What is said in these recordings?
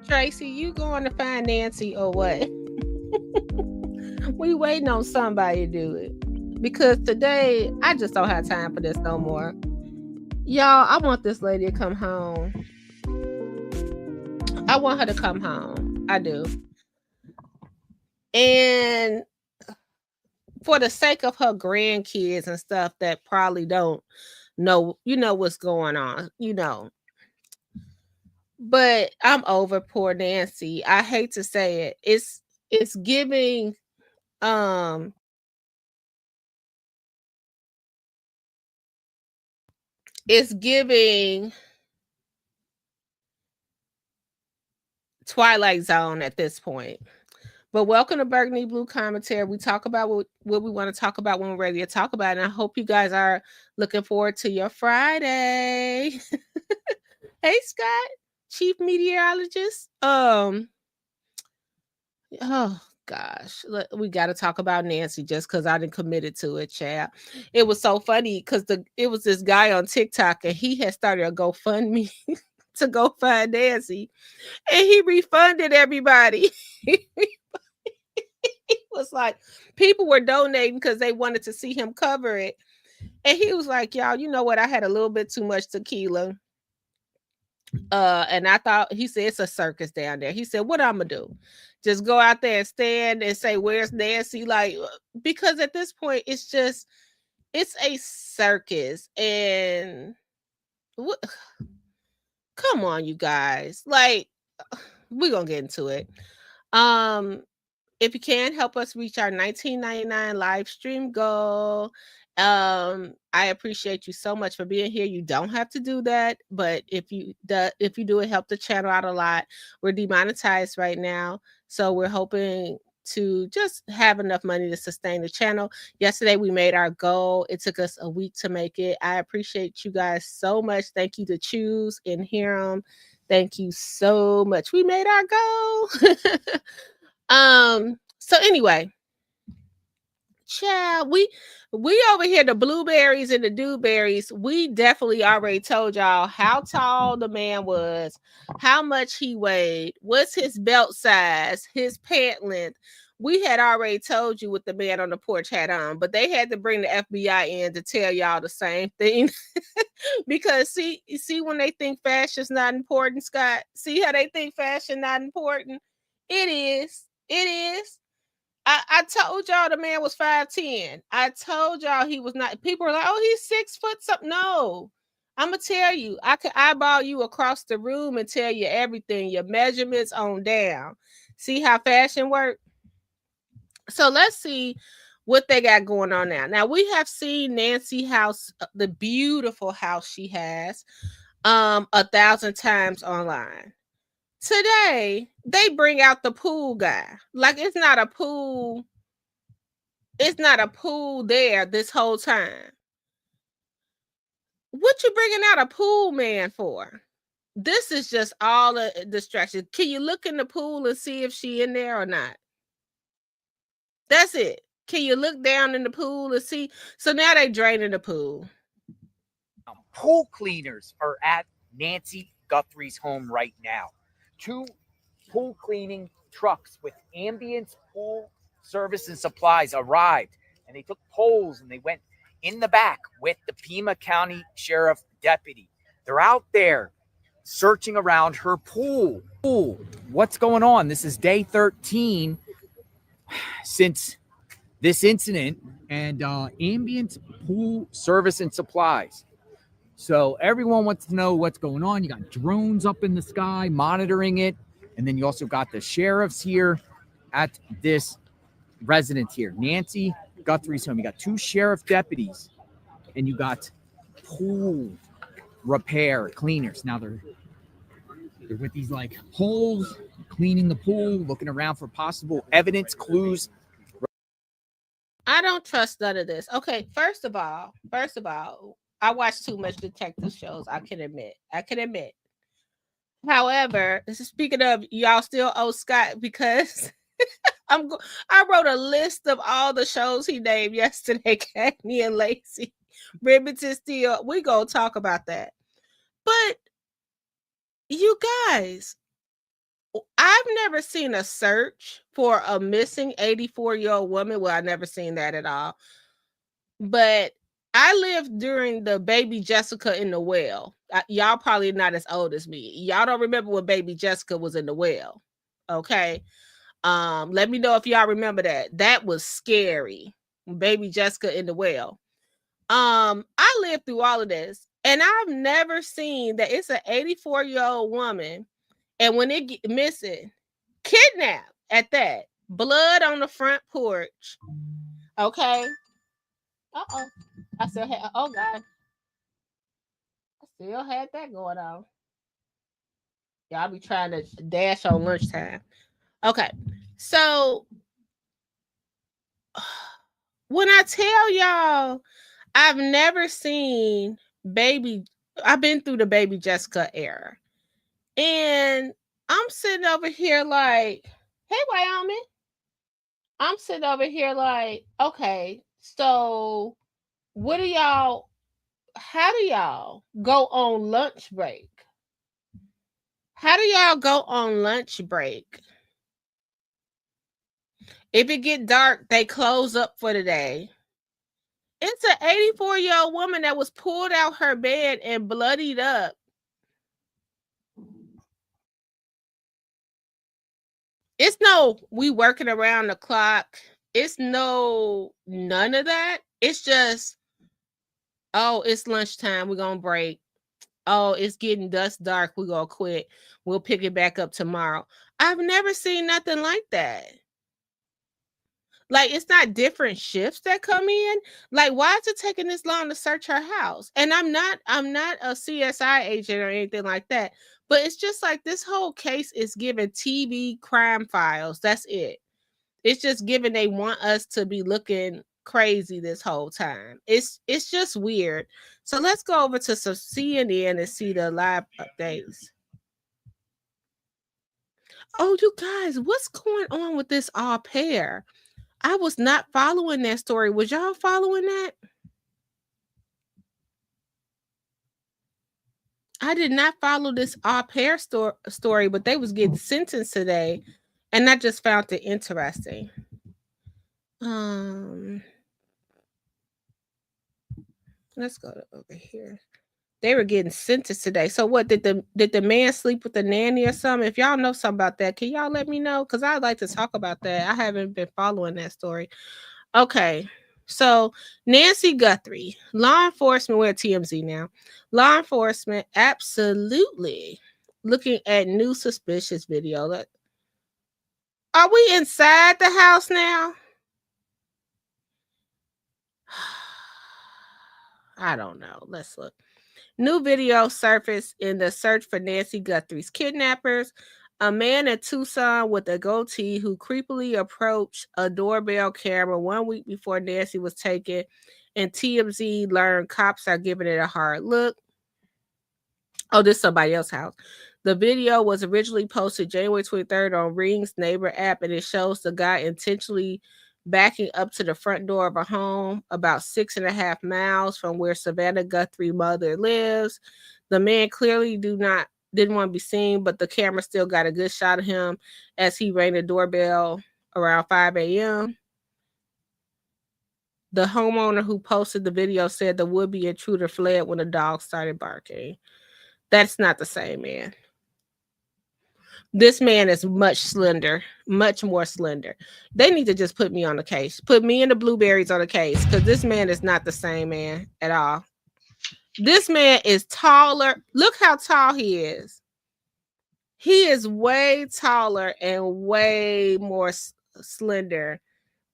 Tracy, you going to find Nancy or what? We waiting on somebody to do it. Because today, I just don't have time for this no more. Y'all, I want this lady to come home. I want her to come home. I do. And for the sake of her grandkids and stuff that probably don't know, what's going on, But I'm over poor Nancy. I hate to say it. It's giving um it's giving Twilight Zone at this point. But welcome to Burgundy Blue Commentary. We talk about what we want to talk about when we're ready to talk about it. And I hope you guys are looking forward to your Friday. Hey Scott, Chief Meteorologist. Oh gosh, we got to talk about Nancy just because I didn't committed to it, Chad. It was so funny because it was this guy on TikTok and he had started a GoFundMe to go find Nancy, and he refunded everybody. It was like people were donating because they wanted to see him cover it, and he was like, "Y'all, you know what? I had a little bit too much tequila." And I thought he said it's a circus down there. He said, "What I'm gonna do? Just go out there and stand and say, where's Nancy?" Like, because at this point, it's a circus. And what? Come on, you guys. Like, we're gonna get into it. If you can help us reach our $19.99 live stream goal, I appreciate you so much for being here. You don't have to do that, but if you do it, help the channel out a lot. We're demonetized right now, so we're hoping to just have enough money to sustain the channel. Yesterday we made our goal. It took us a week to make it. I appreciate you guys so much. Thank you to Choose and Hiram. Thank you so much. We made our goal. So anyway, child, we over here, the blueberries and the dewberries. We definitely already told y'all how tall the man was, how much he weighed, what's his belt size, his pant length. We had already told you what the man on the porch had on, but they had to bring the FBI in to tell y'all the same thing. Because see when they think fashion's not important, Scott. See how they think fashion not important? It is. It is. I told y'all the man was 5'10". I told y'all he was not. People are like, oh, he's 6 foot something. No, I'm gonna tell you, I could eyeball you across the room and tell you everything, your measurements on down. See how fashion work? So let's see what they got going on now. Now we have seen Nancy house, the beautiful house she has, 1,000 times online. Today they bring out the pool guy. Like it's not a pool there this whole time. What you bringing out a pool man for? This is just all a distraction. Can you look in the pool and see if she in there or not? That's it. Can you look down in the pool and see? So now they draining the pool. Pool cleaners are at Nancy Guthrie's home right now. 2 pool cleaning trucks with Ambience Pool Service and Supplies arrived, and they took poles and they went in the back with the Pima County Sheriff Deputy. They're out there searching around her pool. What's going on? This is day 13 since this incident, and Ambient Pool Service and Supplies. So everyone wants to know what's going on. You got drones up in the sky monitoring it. And then you also got the sheriffs here at this residence here. Nancy Guthrie's home. You got 2 sheriff deputies. And you got pool repair cleaners. Now they're with these like holes, cleaning the pool, looking around for possible evidence, clues. I don't trust none of this. Okay, first of all, I watch too much detective shows. I can admit. However, speaking of, y'all still owe Scott because I wrote a list of all the shows he named yesterday. Cagney and Lacey, Remington Steele. We gonna talk about that. But you guys, I've never seen a search for a missing 84-year-old woman. Well, I've never seen that at all. But I lived during the Baby Jessica in the well. Y'all probably not as old as me. Y'all don't remember when Baby Jessica was in the well. Okay. Let me know if y'all remember that. That was scary. Baby Jessica in the well. I lived through all of this, and I've never seen that it's an 84-year-old woman, and when it get missing, kidnapped at that, blood on the front porch. Okay. Uh-oh. I still had oh god. I still had that going on. Y'all be trying to dash on lunchtime. Okay. So when I tell y'all I've never seen I've been through the Baby Jessica era. And I'm sitting over here like, hey, Wyoming. I'm sitting over here like, okay, so what do y'all, how do y'all go on lunch break? How do y'all go on lunch break? If it get dark, they close up for the day. It's an 84-year-old woman that was pulled out her bed and bloodied up. It's no, we working around the clock. It's no, none of that. It's just, oh, it's lunchtime. We're going to break. Oh, it's getting dusk dark. We're going to quit. We'll pick it back up tomorrow. I've never seen nothing like that. Like, it's not different shifts that come in. Like, why is it taking this long to search her house? And I'm not a CSI agent or anything like that. But it's just like this whole case is giving TV crime files. That's it. It's just given they want us to be looking crazy this whole time. It's just weird. So let's go over to some CNN and see the live updates. Oh, you guys, what's going on with this au pair? I was not following that story. Was y'all following that? I did not follow this au pair story, but they was getting sentenced today, and I just found it interesting. Let's go over here. They were getting sentenced today. So what did the man sleep with the nanny or something? If y'all know something about that, can y'all let me know? Because I'd like to talk about that. I haven't been following that story. Okay. So Nancy Guthrie, law enforcement, we're at TMZ now. Law enforcement absolutely looking at new suspicious video. Are we inside the house now? I don't know. Let's look. New video surfaced in the search for Nancy Guthrie's kidnappers. A man in Tucson with a goatee who creepily approached a doorbell camera 1 week before Nancy was taken, and TMZ learned cops are giving it a hard look. Oh, this is somebody else's house. The video was originally posted January 23rd on Ring's Neighbor app, and it shows the guy intentionally backing up to the front door of a home about 6.5 miles from where Savannah Guthrie's mother lives. The man clearly didn't want to be seen, but the camera still got a good shot of him as he rang the doorbell around 5 a.m. The homeowner who posted the video said the would-be intruder fled when the dog started barking. That's not the same man. This man is much more slender. They need to just put me on the case. Put me and the blueberries on the case, because this man is not the same man at all. This man is taller. Look how tall he is. He is way taller and way more slender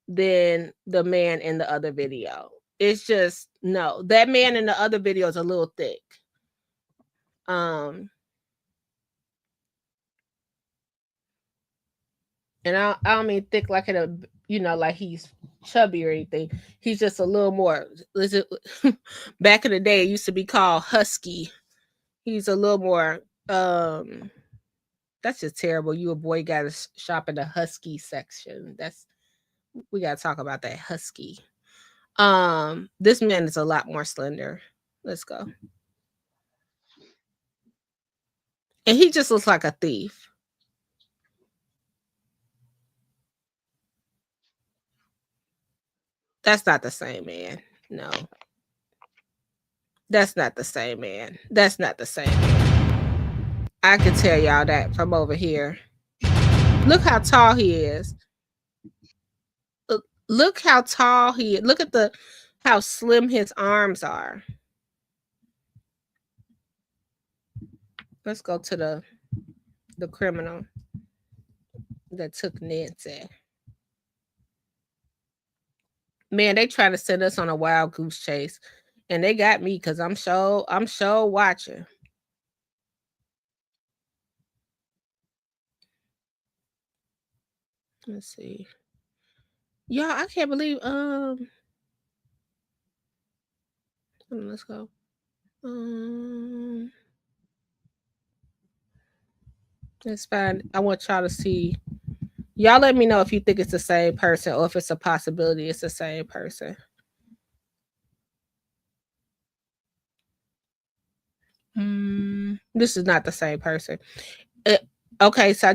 than the man in the other video. It's just, no. That man in the other video is a little thick. And I don't mean thick like in a, like he's chubby or anything. He's just a little more. Back in the day, it used to be called husky. He's a little more. That's just terrible. You a boy got to shop in the husky section. We got to talk about that husky. This man is a lot more slender. Let's go. And he just looks like a thief. That's not the same man. No. That's not the same man. That's not the same man. I can tell y'all that from over here. Look how tall he is. Look how tall he is. Look at how slim his arms are. Let's go to the criminal that took Nancy. Man, they trying to send us on a wild goose chase. And they got me because I'm sure watching. Let's see. Y'all, I can't believe let's go. It's fine. I want y'all to see. Y'all let me know if you think it's the same person or if it's a possibility it's the same person. This is not the same person. Okay, so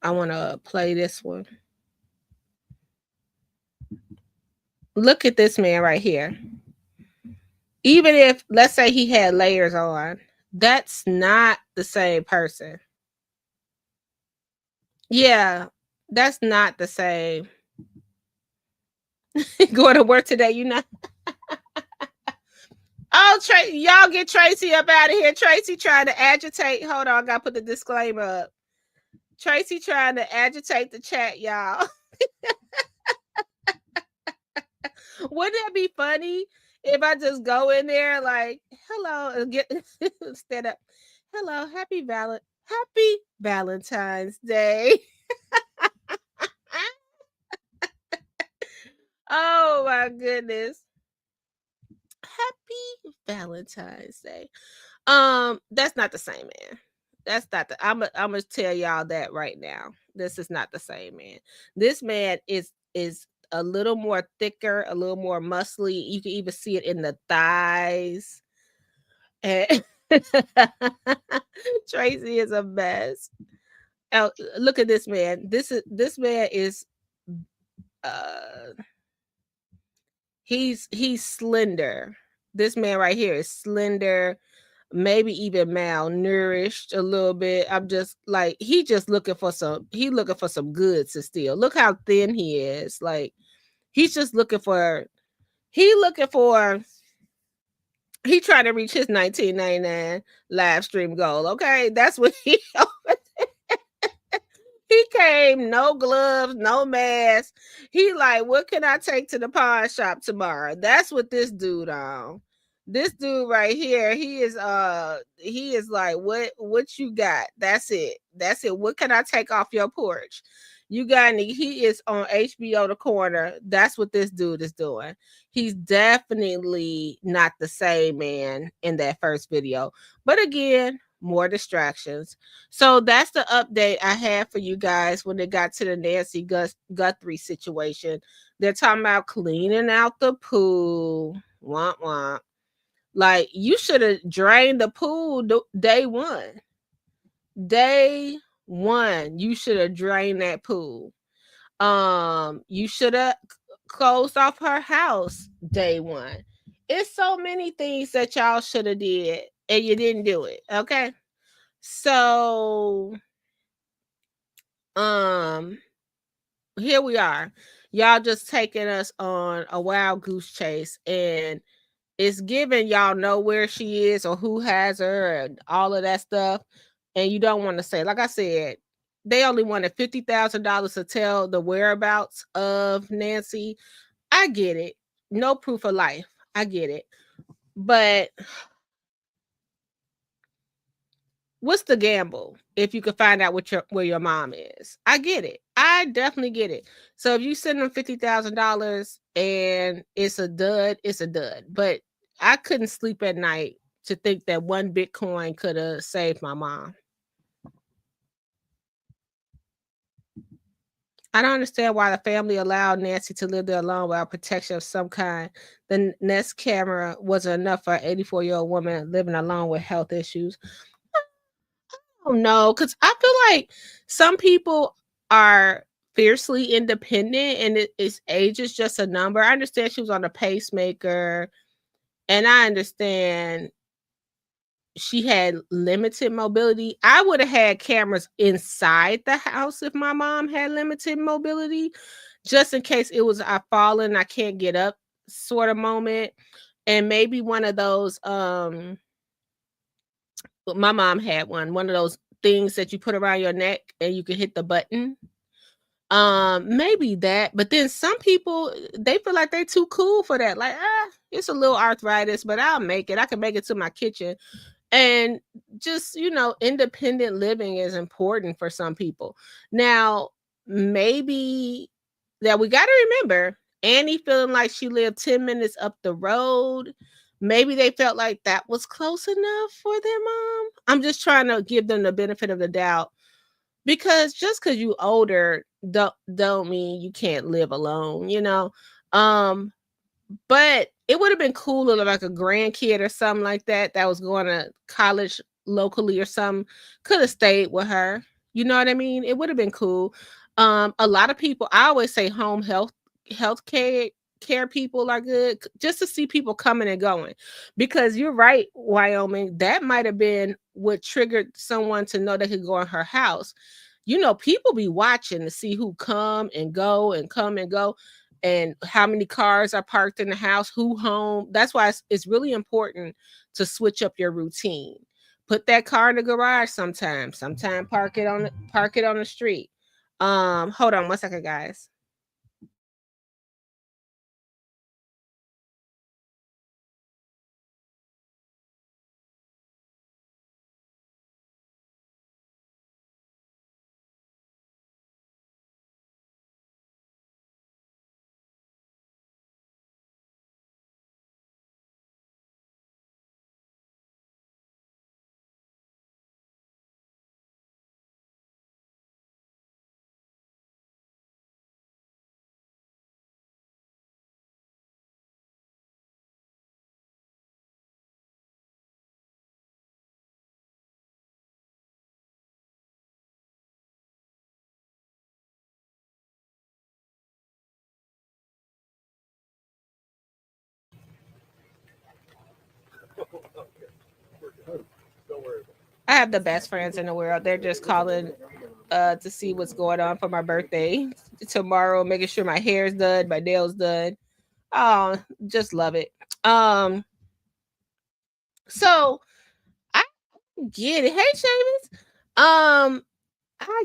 I wanna play this one. Look at this man right here. Even if, let's say, he had layers on, that's not the same person. Yeah, that's not the same. Going to work today, you know. Oh, y'all get Tracy up out of here. Tracy trying to agitate. Hold on, I gotta put the disclaimer up. Tracy trying to agitate the chat, y'all. Wouldn't that be funny if I just go in there like, hello, and get stand up. Hello, happy Valentine's Day. Oh my goodness. Happy Valentine's Day. That's not the same man. That's not the I'm gonna tell y'all that right now. This is not the same man. This man is a little more thicker, a little more muscly. You can even see it in the thighs. And Tracy is a mess. Oh, look at this man. This man is he's slender. This man right here is slender, maybe even malnourished a little bit. I'm just like, he looking for some goods to steal. Look how thin he is. Like, he's just looking for he trying to reach his $19.99 live stream goal. Okay, that's what he he came, no gloves, no mask. He like, what can I take to the pawn shop tomorrow? That's what this dude on. This dude right here, he is like, what you got? That's it. What can I take off your porch? You got any? He is on HBO The Corner. That's what this dude is doing. He's definitely not the same man in that first video. But again, more distractions. So that's the update I had for you guys when it got to the Nancy Guthrie situation. They're talking about cleaning out the pool. Womp womp. Like, you should have drained the pool day one. Day one, you should have drained that pool. You should have closed off her house day one. It's so many things that y'all should have did and you didn't do it. Okay. So here we are. Y'all just taking us on a wild goose chase, and it's giving y'all know where she is or who has her and all of that stuff. And you don't want to say, like I said, they only wanted $50,000 to tell the whereabouts of Nancy. I get it. No proof of life. I get it. But what's the gamble if you could find out where your mom is? I get it. I definitely get it. So if you send them $50,000 and it's a dud, it's a dud. But I couldn't sleep at night to think that one Bitcoin could have saved my mom. I don't understand why the family allowed Nancy to live there alone without protection of some kind. The Nest camera wasn't enough for an 84-year-old woman living alone with health issues. I don't know, because I feel like some people are fiercely independent, and age is just a number. I understand she was on a pacemaker, and I understand she had limited mobility. I would have had cameras inside the house if my mom had limited mobility, just in case it was I fallen, I can't get up sort of moment. And maybe one of those my mom had one of those things that you put around your neck and you can hit the button. Maybe that, but then some people they feel like they're too cool for that. Like, it's a little arthritis, but I'll make it. I can make it to my kitchen. And just, independent living is important for some people. Now, maybe that we got to remember Annie feeling like she lived 10 minutes up the road. Maybe they felt like that was close enough for their mom. I'm just trying to give them the benefit of the doubt, because just because you older don't mean you can't live alone. But it would have been cool if like a grandkid or something like that was going to college locally or something could have stayed with her. You know what I mean? It would have been cool. A lot of people, I always say home health care people are good, just to see people coming and going. Because you're right, Wyoming, that might have been what triggered someone to know they could go in her house. People be watching to see who come and go and come and go, and how many cars are parked in the house, who home. That's why it's really important to switch up your routine. Put that car in the garage sometime park it on the street. Hold on 1 second, guys. I have the best friends in the world. They're just calling to see what's going on for my birthday tomorrow, making sure my hair's done, my nails done. Oh, just love it. Um, so I get it. Hey, Seamus. I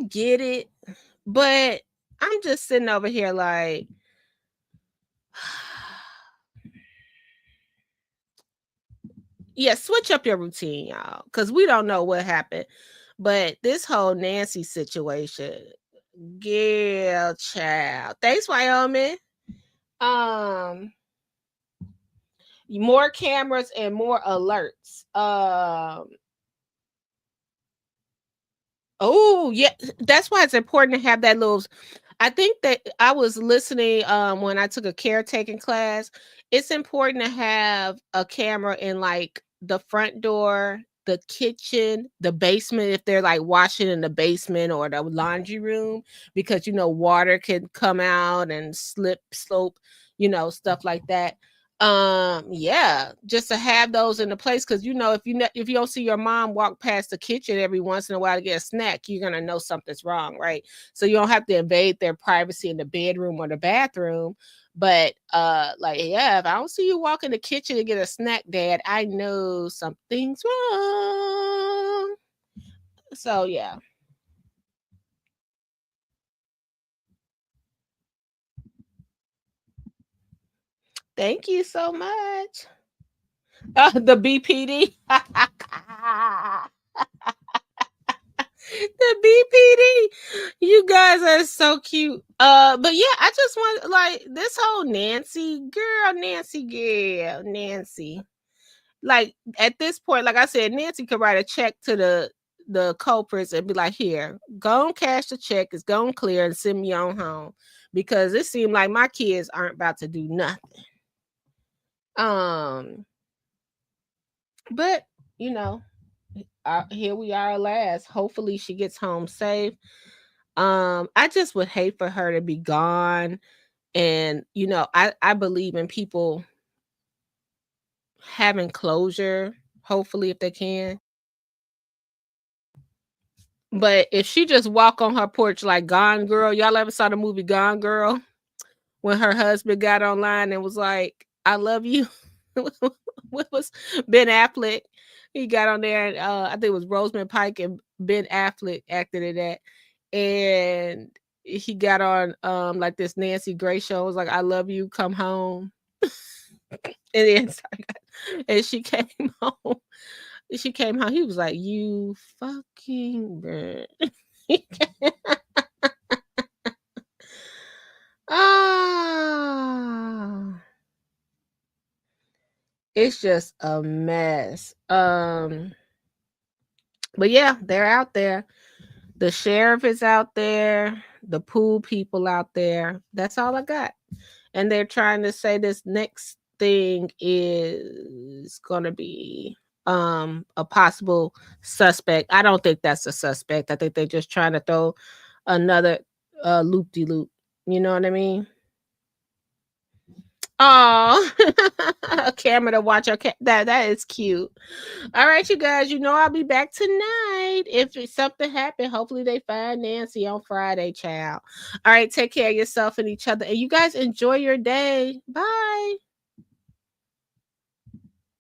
get it, but I'm just sitting over here like, yeah, switch up your routine, y'all, because we don't know what happened. But this whole Nancy situation, girl, child. Thanks, Wyoming. Um, more cameras and more alerts. Oh yeah, that's why it's important to have that little. I think that I was listening when I took a caretaking class. It's important to have a camera in like the front door, the kitchen, the basement if they're like washing in the basement or the laundry room, because water can come out and slope, stuff like that. Yeah, just to have those in the place, because if you don't see your mom walk past the kitchen every once in a while to get a snack, you're gonna know something's wrong, right? So you don't have to invade their privacy in the bedroom or the bathroom. But like, yeah, if I don't see you walk in the kitchen to get a snack, Dad, I know something's wrong. So yeah. Thank you so much. The BPD. The BPD. You guys are so cute. But yeah, I just want like this whole Nancy girl, Nancy. Like at this point, like I said, Nancy could write a check to the culprits and be like, here, go and cash the check, it's going clear and send me on home. Because it seemed like my kids aren't about to do nothing. Um, but you know, here we are last. Hopefully she gets home safe. I just would hate for her to be gone. And I believe in people having closure, hopefully, if they can. But if she just walk on her porch like Gone Girl, y'all ever saw the movie Gone Girl? When her husband got online and was like, "I love you." What was Ben Affleck? He got on there and I think it was Rosamund Pike and Ben Affleck acted in that. And he got on like this Nancy Grace show. It was like, "I love you, come home." And then and she came home. She came home. He was like, "You fucking bird." Ah, it's just a mess. But yeah, they're out there. The sheriff is out there, the pool people out there. That's all I got. And they're trying to say this next thing is gonna be a possible suspect. I don't think that's a suspect. I think they're just trying to throw another loop de loop. You know what I mean? Oh, a camera to watch. Okay, that is cute. All right, you guys. I'll be back tonight. If something happened, hopefully they find Nancy on Friday, child. All right, take care of yourself and each other, and you guys enjoy your day. Bye.